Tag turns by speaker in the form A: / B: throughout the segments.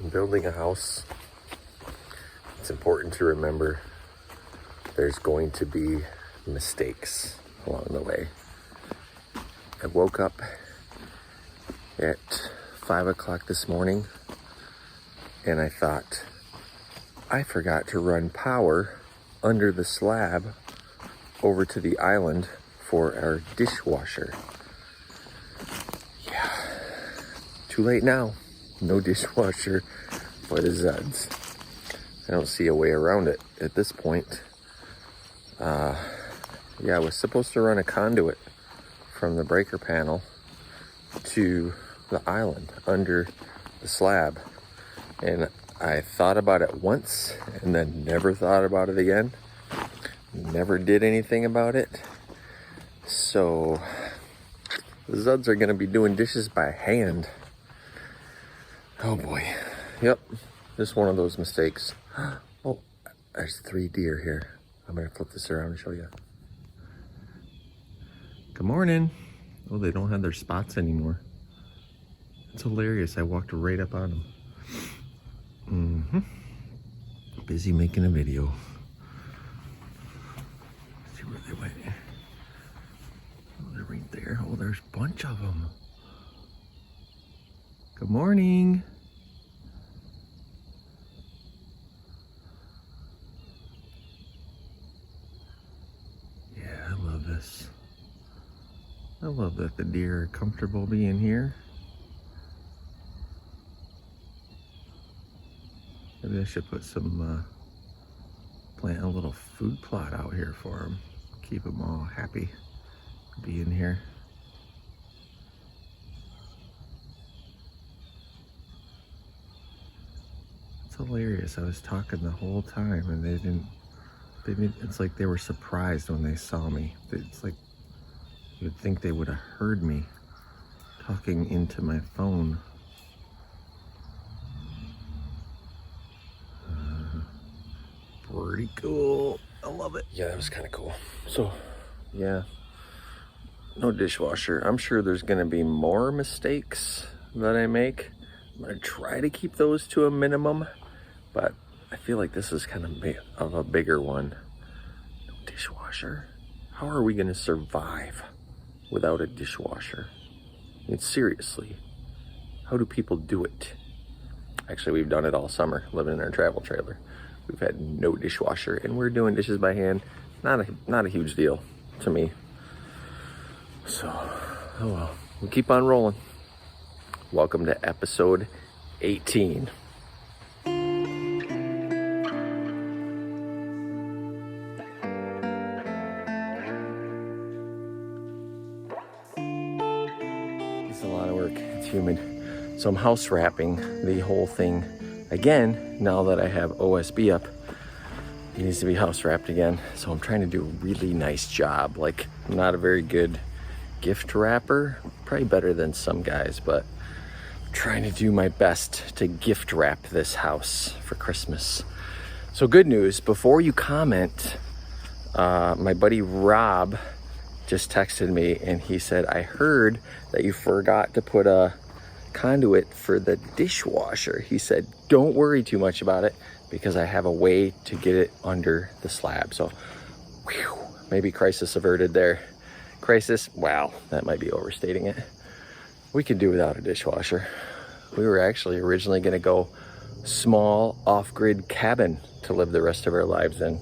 A: when building a house, it's important to remember there's going to be mistakes along the way. I woke up at 5 o'clock this morning and I thought, I forgot to run power under the slab over to the island for our dishwasher. Yeah, too late now. No dishwasher for the Zuds. I don't see a way around it at this point. Yeah, I was supposed to run a conduit from the breaker panel to the island under the slab. And I thought about it once and then never thought about it again. Never did anything about it. So the Zuds are gonna be doing dishes by hand. Oh boy. Yep, just one of those mistakes. Oh, there's 3 deer here. I'm gonna flip this around and show you. Good morning. Oh, they don't have their spots anymore. It's hilarious. I walked right up on them. Busy making a video. Let's see where they went. Oh, they're right there. Oh, there's a bunch of them. Good morning. Yeah, I love this. I love that the deer are comfortable being here. Maybe I should put some, plant a little food plot out here for them. Keep them all happy being here. It's hilarious. I was talking the whole time and they didn't, it's like they were surprised when they saw me. It's like, you'd think they would have heard me talking into my phone. Pretty cool. I love it. Yeah, that was kind of cool. So, yeah, no dishwasher. I'm sure there's gonna be more mistakes that I make. I'm gonna try to keep those to a minimum, but I feel like this is kind of a bigger one. No dishwasher? How are we gonna survive without a dishwasher? I mean, seriously, how do people do it? Actually, we've done it all summer, living in our travel trailer. We've had no dishwasher and we're doing dishes by hand. Not a huge deal to me. So, oh well, we'll keep on rolling. Welcome to episode 18. It's a lot of work, it's humid. So I'm house wrapping the whole thing again, now that I have OSB up. It needs to be house wrapped again. So I'm trying to do a really nice job. Like, I'm not a very good gift wrapper, probably better than some guys, but I'm trying to do my best to gift wrap this house for Christmas. So good news, before you comment, my buddy Rob just texted me and he said, I heard that you forgot to put a conduit for the dishwasher. He said, don't worry too much about it because I have a way to get it under the slab. So, whew, maybe crisis averted there. Crisis, wow, that might be overstating it. We could do without a dishwasher. We were actually originally gonna go small off-grid cabin to live the rest of our lives in.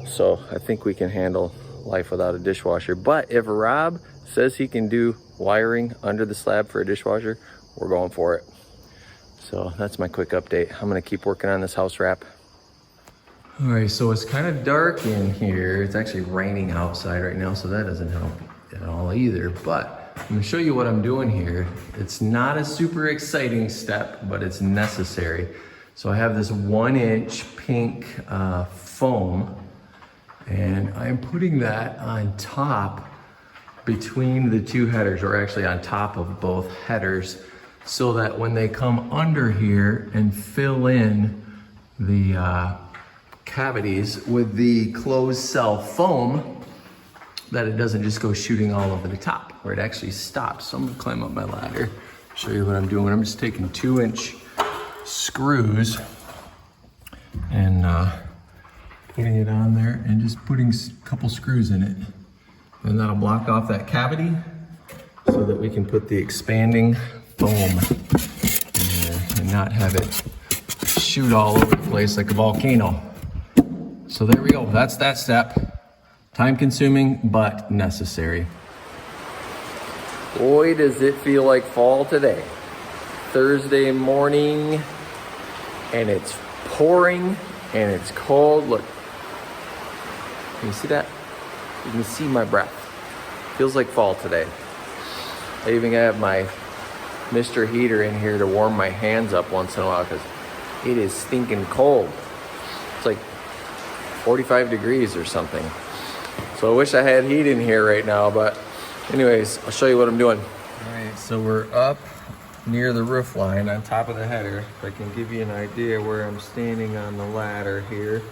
A: So I think we can handle life without a dishwasher. But if Rob says he can do wiring under the slab for a dishwasher, we're going for it. So that's my quick update. I'm gonna keep working on this house wrap. All right, so it's kind of dark in here. It's actually raining outside right now, so that doesn't help at all either. But I'm gonna show you what I'm doing here. It's not a super exciting step, but it's necessary. So I have this 1-inch pink foam, and I'm putting that on top between the 2 headers, or actually on top of both headers, so that when they come under here and fill in the cavities with the closed cell foam, that it doesn't just go shooting all over the top, where it actually stops. So I'm gonna climb up my ladder, show you what I'm doing. I'm just taking 2-inch screws and putting it on there and just putting a couple screws in it. And that'll block off that cavity so that we can put the expanding foam in there and not have it shoot all over the place like a volcano. So there we go, that's that step. Time consuming, but necessary. Boy, does it feel like fall today. Thursday morning, and it's pouring and it's cold. Look, can you see that? You can see my breath. Feels like fall today. I even have my Mr. Heater in here to warm my hands up once in a while because it is stinking cold. It's like 45 degrees or something. So I wish I had heat in here right now, but anyways, I'll show you what I'm doing. All right, so we're up near the roof line on top of the header. If I can give you an idea where I'm standing on the ladder here.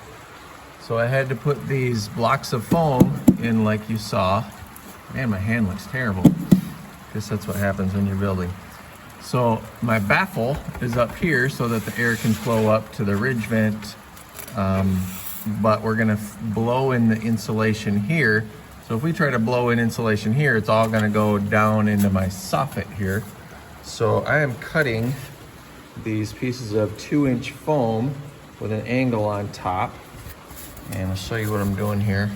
A: So I had to put these blocks of foam in like you saw. Man, my hand looks terrible. Guess that's what happens when you're building. So my baffle is up here so that the air can flow up to the ridge vent. But we're gonna blow in the insulation here. So if we try to blow in insulation here, it's all gonna go down into my soffit here. So I am cutting these pieces of 2-inch foam with an angle on top. And I'll show you what I'm doing here.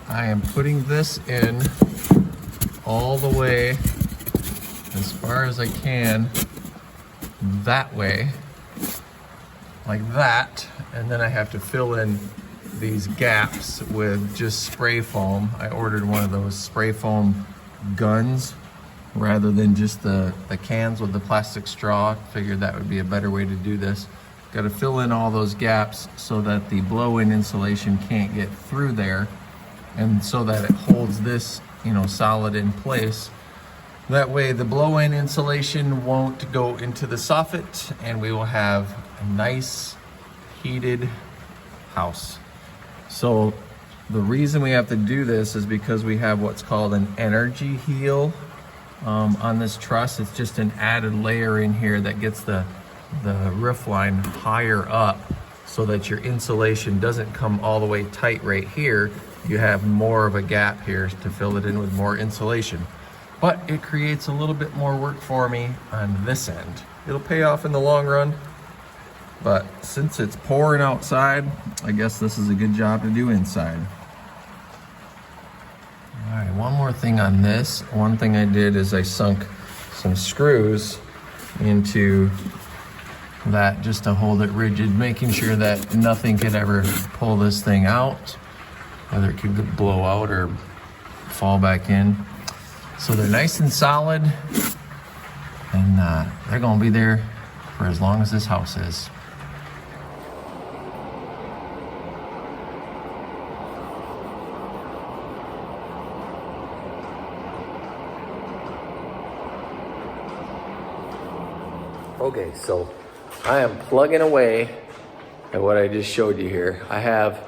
A: I am putting this in all the way as far as I can that way, like that. And then I have to fill in these gaps with just spray foam. I ordered one of those spray foam guns rather than just the cans with the plastic straw. Figured that would be a better way to do this. Got to fill in all those gaps so that the blow-in insulation can't get through there, and so that it holds this, you know, solid in place. That way the blow-in insulation won't go into the soffit, and we will have a nice heated house. So the reason we have to do this is because we have what's called an energy heel on this truss. It's just an added layer in here that gets the roof line higher up so that your insulation doesn't come all the way tight right here. You have more of a gap here to fill it in with more insulation. But it creates a little bit more work for me on this end. It'll pay off in the long run, but since it's pouring outside, I guess this is a good job to do inside. All right, one more thing on this. One thing I did is I sunk some screws into that just to hold it rigid, making sure that nothing could ever pull this thing out, whether it could blow out or fall back in. So they're nice and solid, and they're gonna be there for as long as this house is. Okay, so I am plugging away at what I just showed you here. I have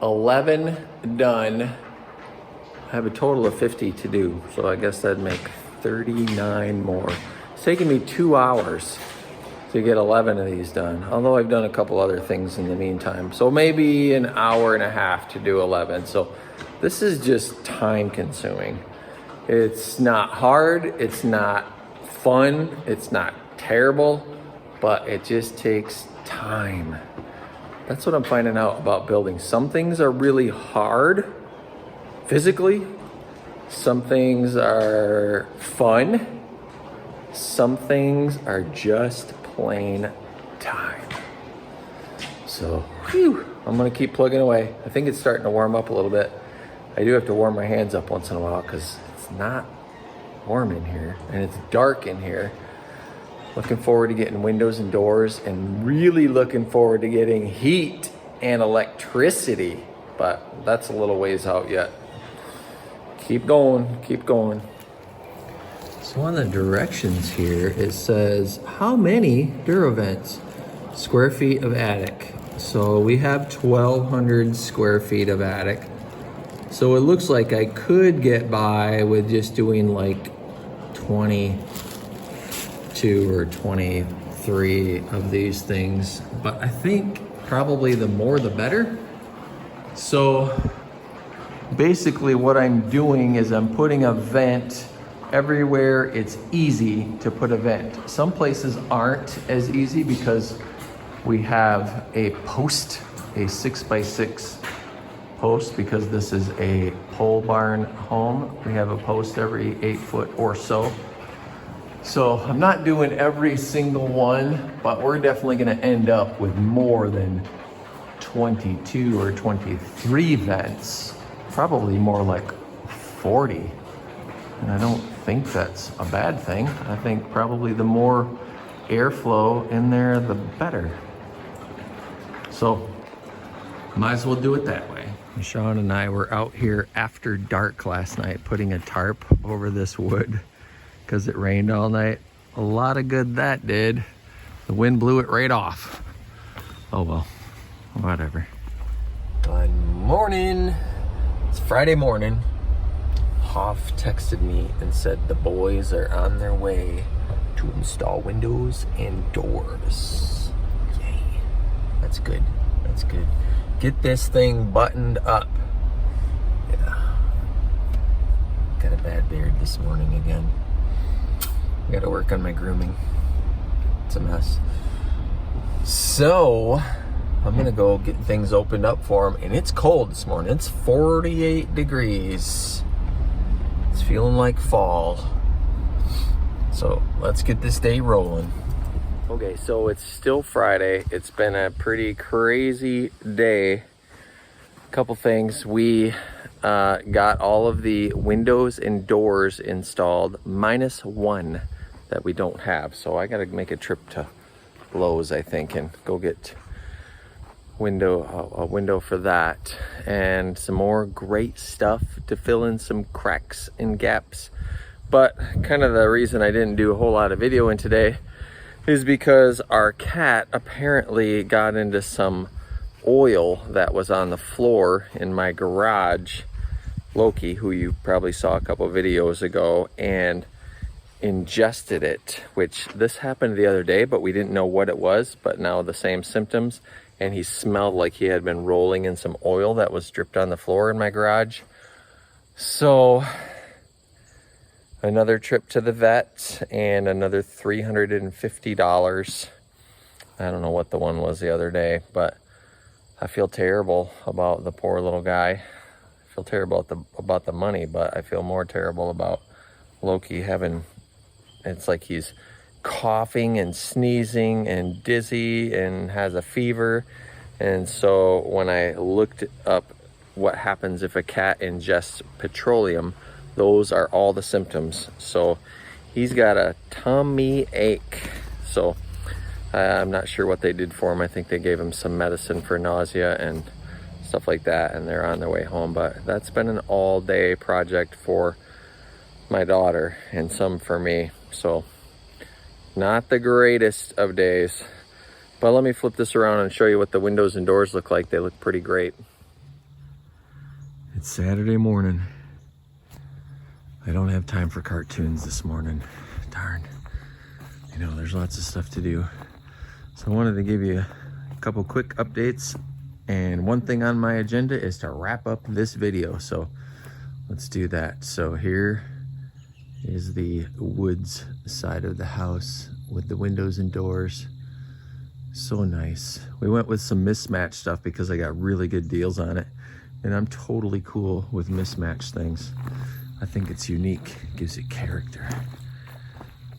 A: 11 done. I have a total of 50 to do, so I guess that'd make 39 more. It's taking me 2 hours to get 11 of these done, although I've done a couple other things in the meantime. So maybe an hour and a half to do 11. So this is just time consuming. It's not hard, it's not fun, it's not terrible, but it just takes time. That's what I'm finding out about building. Some things are really hard physically, some things are fun, some things are just plain time. So, I'm gonna keep plugging away. I think it's starting to warm up a little bit. I do have to warm my hands up once in a while because it's not warm in here and it's dark in here. Looking forward to getting windows and doors, and really looking forward to getting heat and electricity, but that's a little ways out yet. Keep going, keep going. So on the directions here, it says, how many Durovents square feet of attic? So we have 1,200 square feet of attic. So it looks like I could get by with just doing like 22 or 23 3 of these things, but I think probably the more the better. So basically what I'm doing is I'm putting a vent everywhere it's easy to put a vent. Some places aren't as easy because we have a post, a 6x6 post, because this is a pole barn home. We have a post every 8 foot or so. So I'm not doing every single one, but we're definitely gonna end up with more than 22 or 23 vents, probably more like 40. And I don't think that's a bad thing. I think probably the more airflow in there, the better. So might as well do it that way. Sean and I were out here after dark last night putting a tarp over this wood because it rained all night. A lot of good that did. The wind blew it right off. Oh well, whatever. Good morning. It's Friday morning. Hoff texted me and said the boys are on their way to install windows and doors. Yay. That's good. That's good. Get this thing buttoned up. Yeah. Got a bad beard this morning again. I gotta work on my grooming. It's a mess. So, I'm gonna go get things opened up for them. And it's cold this morning. It's 48 degrees. It's feeling like fall. So, let's get this day rolling. Okay, so it's still Friday. It's been a pretty crazy day. Couple things. We got all of the windows and doors installed, minus one that we don't have. So I gotta make a trip to Lowe's, I think, and go get a window for that, and some more great stuff to fill in some cracks and gaps. But kind of the reason I didn't do a whole lot of video in today is because our cat apparently got into some oil that was on the floor in my garage, Loki, who you probably saw a couple videos ago, and ingested it, which this happened the other day, but we didn't know what it was, but now the same symptoms. And he smelled like he had been rolling in some oil that was dripped on the floor in my garage. So another trip to the vet and another $350. I don't know what the one was the other day, but I feel terrible about the poor little guy. I feel terrible about the money, but I feel more terrible about Loki having, it's like he's coughing and sneezing and dizzy and has a fever. And so when I looked up what happens if a cat ingests petroleum, those are all the symptoms. So he's got a tummy ache. So I'm not sure what they did for him. I think they gave him some medicine for nausea and stuff like that, and they're on their way home. But that's been an all-day project for my daughter and some for me. So not the greatest of days, but let me flip this around and show you what the windows and doors look like. They look pretty great. It's Saturday morning. I don't have time for cartoons this morning. Darn. You know, there's lots of stuff to do. So I wanted to give you a couple quick updates. And one thing on my agenda is to wrap up this video. So let's do that. So here is the woods side of the house with the windows and doors. So nice. We went with some mismatched stuff because I got really good deals on it, and I'm totally cool with mismatched things. I think it's unique, it gives it character.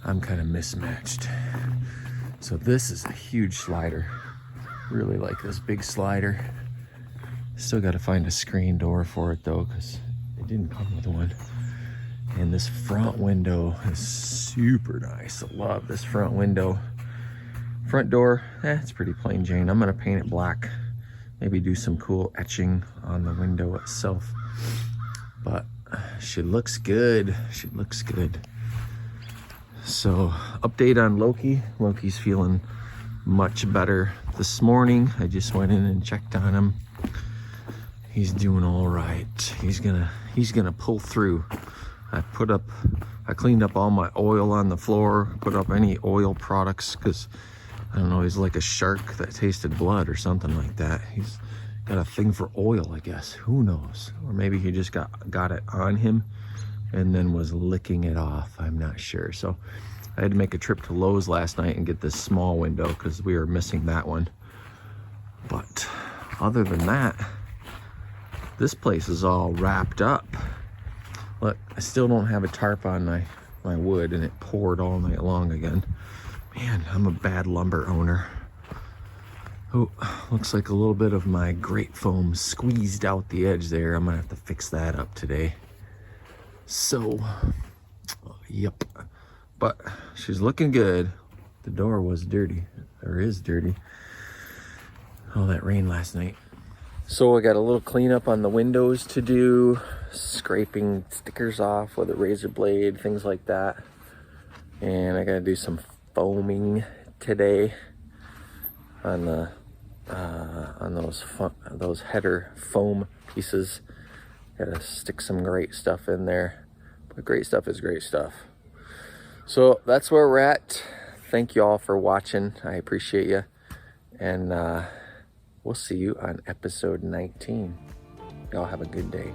A: I'm kind of mismatched. So this is a huge slider. Really like this big slider. Still got to find a screen door for it though, because it didn't come with one. And this front window is super nice. I love this front window. Front door, it's pretty plain Jane. I'm gonna paint it black. Maybe do some cool etching on the window itself. But she looks good. She looks good. So, update on Loki. Loki's feeling much better this morning. I just went in and checked on him. He's doing all right. He's gonna pull through. I cleaned up all my oil on the floor, put up any oil products, because I don't know, he's like a shark that tasted blood or something like that. He's got a thing for oil, I guess. Who knows? Or maybe he just got it on him and then was licking it off. I'm not sure. So I had to make a trip to Lowe's last night and get this small window because we were missing that one. But other than that, this place is all wrapped up. Look, I still don't have a tarp on my wood, and it poured all night long again. Man, I'm a bad lumber owner. Oh, looks like a little bit of my grate foam squeezed out the edge there. I'm gonna have to fix that up today. So, yep. But she's looking good. The door was dirty, or is dirty. All that rain last night. So I got a little cleanup on the windows to do, scraping stickers off with a razor blade, things like that. And I gotta do some foaming today on the on those header foam pieces. Gotta stick some great stuff in there, but great stuff is great stuff. So that's where we're at. Thank you all for watching. I appreciate you, and we'll see you on episode 19. Y'all have a good day.